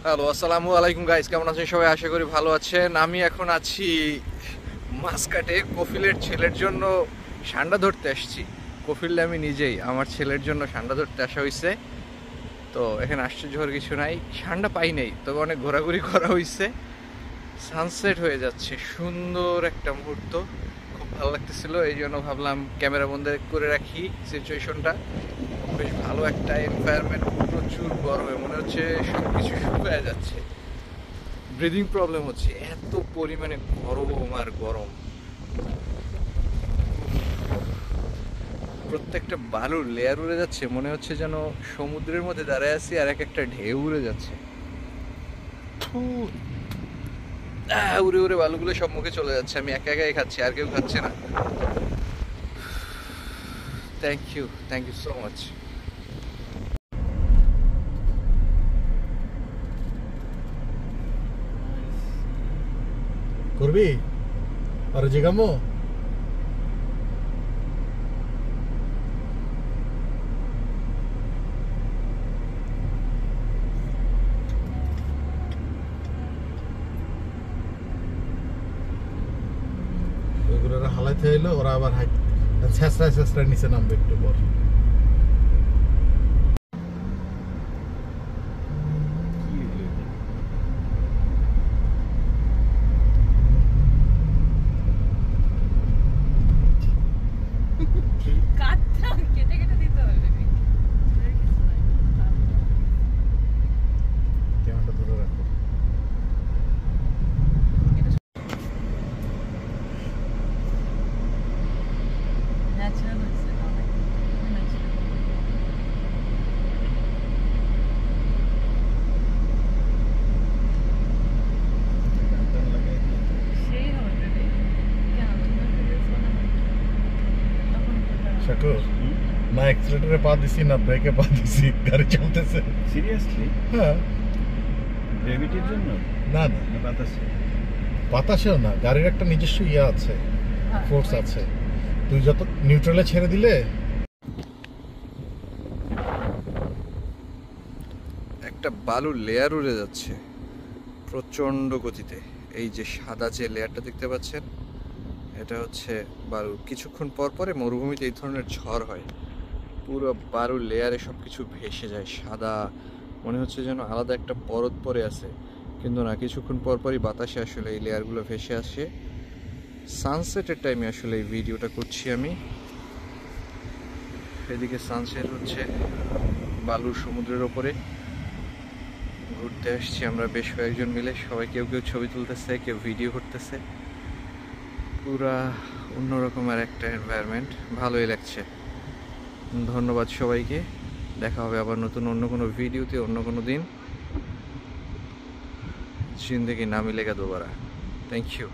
Hello, আসসালামু আলাইকুম guys, কেমন আছেন সবাই? আশা করি ভালো আছেন। আমি এখন আছি মাসকাটে। কফিলের ছেলের জন্য সান্ডা ধরতে আসছি। কফিল আমি নিজেই আমার ছেলের জন্য সান্ডা ধরতে আসা হয়েছে। তো এখানে আশ্চর্য হওয়ার কিছু নাই, সান্ডা পাই নাই, তবে অনেক ঘোরাঘুরি করা হয়েছে। সানসেট হয়ে যাচ্ছে, সুন্দর একটা মুহূর্ত, খুব ভালো লাগতেছিল। এই জন্য ভাবলাম ক্যামেরা বন্ধ করে রাখি সিচুয়েশনটা। বেশ ভালো একটা এনভায়রনমেন্ট, প্রচুর গরমে মনে হচ্ছে সব কিছু শুকিয়ে যাচ্ছে, ব্রিদিং প্রবলেম হচ্ছে, এত পরিমাণে গরম আর গরম। প্রত্যেকটা বালুর লেয়ার উড়ে যাচ্ছে, মনে হচ্ছে যেন সমুদ্রের মধ্যে দাঁড়ায় আছি আর এক একটা ঢেউ উড়ে যাচ্ছে। উড়ে উড়ে বালুগুলো সব মুখে চলে যাচ্ছে, আমি একা একাই খাচ্ছি, আর কেউ খাচ্ছে না। Thank you so much. করবি আর জিগামো ওগুলো হালাইতে এলো, ওরা আবার ছেঁচড়ায় ছেঁচড়ায় নিচে নামবে একটু পর। ক্যামেরাটা ধরে রাখো। শাকুর, না অ্যাক্সিলেটরে পা দিছি না ব্রেকে পা দিছি, গাড়ি চলতেছে। সিরিয়াসলি? হ্যাঁ। গ্র্যাভিটির জন্য? না না, বাতাসে? বাতাসেও না, গাড়ির একটা নিজস্ব ইয়ে আছে, ফোর্স আছে। তুই যত নিউট্রালে ছেড়ে দিলে একটা বালুর লেয়ার উড়ে যাচ্ছে প্রচণ্ড গতিতে। এই যে সাদা যে লেয়ারটা দেখতে পাচ্ছেন, এটা হচ্ছে বালু। কিছুক্ষণ পর পরে মরুভূমিতে এই ধরনের ঝড় হয়, পুরো বালুর লেয়ারে সব কিছু ভেসে যায়, সাদা মনে হচ্ছে যেন আলাদা একটা পরত পরে আছে, কিন্তু না, কিছুক্ষণ পর পরই বাতাসে আসলে এই লেয়ারগুলো ভেসে আসে। সানসেটের টাইমে আসলে এই ভিডিওটা করছি আমি। এদিকে সানসেট হচ্ছে বালুর সমুদ্রের ওপরে। ঘুরতে আসছি আমরা বেশ কয়েকজন মিলে, সবাই কেউ কেউ ছবি তুলতেছে, কেউ ভিডিও করতেছে। পুরা অন্যরকমের একটা এনভায়রনমেন্ট, ভালোই লাগছে। ধন্যবাদ সবাইকে, দেখা হবে আবার নতুন অন্য কোনো ভিডিওতে অন্য কোনো দিন। জিন্দেগি না মিলেগা দোবারা। Thank you.